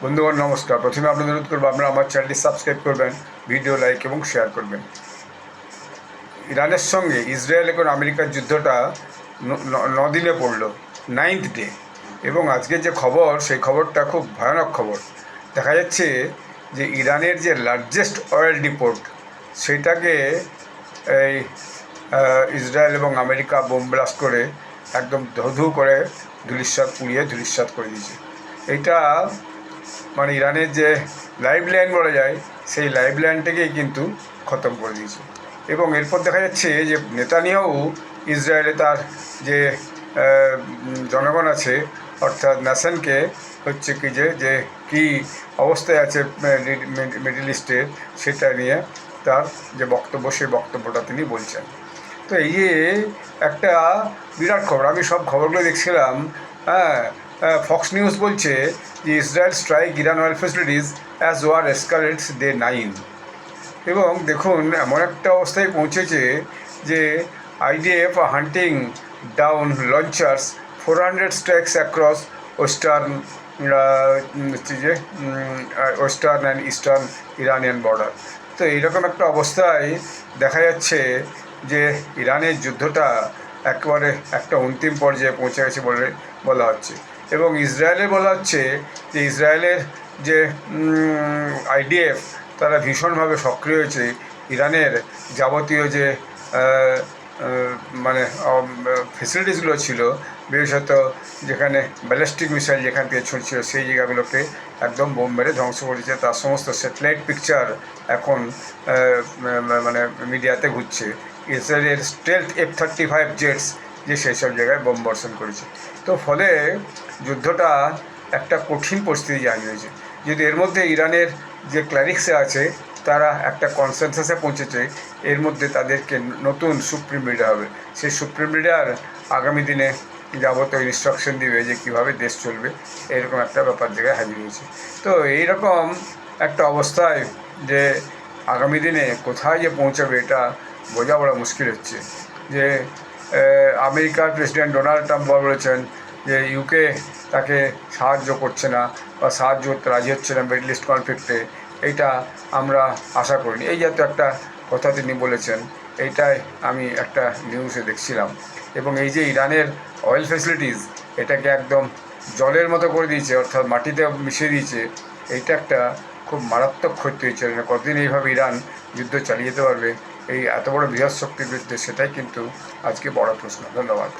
বন্ধুগণ নমস্কার। প্রথমে আপনাদের অনুরোধ করবো আপনারা আমার চ্যানেলটি সাবস্ক্রাইব করবেন, ভিডিও লাইক এবং শেয়ার করবেন। ইরানের সঙ্গে ইসরায়েল এবং আমেরিকার যুদ্ধটা দিনে পড়ল, 9th ডে। এবং আজকে যে খবর, সেই খবরটা খুব ভয়ানক খবর। দেখা যাচ্ছে যে ইরানের যে লার্জেস্ট অয়েল ডিপোর্ট, সেটাকে এই ইসরায়েল এবং আমেরিকা বোম ব্লাস্ট করে একদম ধু করে পুড়িয়ে ধূলিসাৎ করে দিয়েছে। এইটা মানে ইরানের যে লাইফ লাইন বলা যায়, সেই লাইফ লাইনটাকেই কিন্তু খতম করে দিয়েছে। এবং এরপর দেখা যাচ্ছে যে নেতানিয়াহু ইসরায়েলে তার যে জনগণ আছে, অর্থাৎ ন্যাশনকে হচ্ছে কি যে কী অবস্থায় আছে মিডল ইস্টে, সেটা নিয়ে তার যে বক্তব্য, সেই বক্তব্যটা তিনি বলছেন। তো এই যে একটা বিরাট খবর, আমি সব খবরগুলো দেখছিলাম। ফক্স নিউজ বলছে যে Israel strike Iran oil facilities as war escalates day 9। এবং দেখুন এমন একটা অবস্থায় পৌঁছেছে যে IDF hunting down launchers 400 strikes across western western and eastern Iranian border. তো এইরকম একটা অবস্থায় দেখা যাচ্ছে যে ইরানের যুদ্ধটা একেবারে একটা অন্তিম পর্যায়ে পৌঁছে গেছে বলা হচ্ছে। এবং ইসরায়েলের বলা হচ্ছে যে ইসরায়েলের যে IDF, তারা ভীষণভাবে সক্রিয় হয়েছে। ইরানের যাবতীয় যে মানে ফেসিলিটিসগুলো ছিল, বিশেষত যেখানে ব্যালিস্টিক মিসাইল যেখান থেকে ছুটছিল, সেই জায়গাগুলোকে একদম বোম মেরে ধ্বংস করেছে। তার সমস্ত স্যাটেলাইট পিকচার এখন মানে মিডিয়াতে ঘুরছে। ইসরায়েলের স্টেলথ F-35 জেটস যে সেই সব জায়গায় বোম বর্ষণ করেছে। তো ফলে যুদ্ধটা একটা কঠিন পরিস্থিতি জারি হয়েছে। যদি এর মধ্যে ইরানের যে ক্লারিক্সে আছে, তারা একটা কনসেনসাসে পৌঁছেছে, এর মধ্যে তাদেরকে নতুন সুপ্রিম লিডার হবে। সেই সুপ্রিম লিডার আগামী দিনে যাবতীয় ইনস্ট্রাকশন দিবে যে কীভাবে দেশ চলবে, এরকম একটা ব্যাপার জায়গায় হাজির হয়েছে। তো এইরকম একটা অবস্থায় যে আগামী দিনে কোথায় যে পৌঁছাবে, এটা বোঝা বড় মুশকিল হচ্ছে। যে আমেরিকার প্রেসিডেন্ট ডোনাল্ড ট্রাম্প বলেছেন যে UK তাকে সাহায্য করছে না বা সাহায্য করতে রাজি হচ্ছে না মিডল ইস্ট কনফ্লিক্টে। এইটা আমরা আশা করিনি, এই জাতীয় একটা কথা তিনি বলেছেন। এইটাই আমি একটা নিউজে দেখছিলাম। এবং এই যে ইরানের অয়েল ফেসিলিটিস, এটাকে একদম জলের মতো করে দিয়েছে, অর্থাৎ মাটিতে মিশিয়ে দিয়েছে। এইটা একটা খুব মারাত্মক ক্ষতি হয়েছে। কতদিন এইভাবে ইরান যুদ্ধ চালিয়ে যেতে পারবে এই এত বড় বৃহৎ শক্তির বিরুদ্ধে, সেটাই কিন্তু আজকে বড় প্রশ্ন। ধন্যবাদ।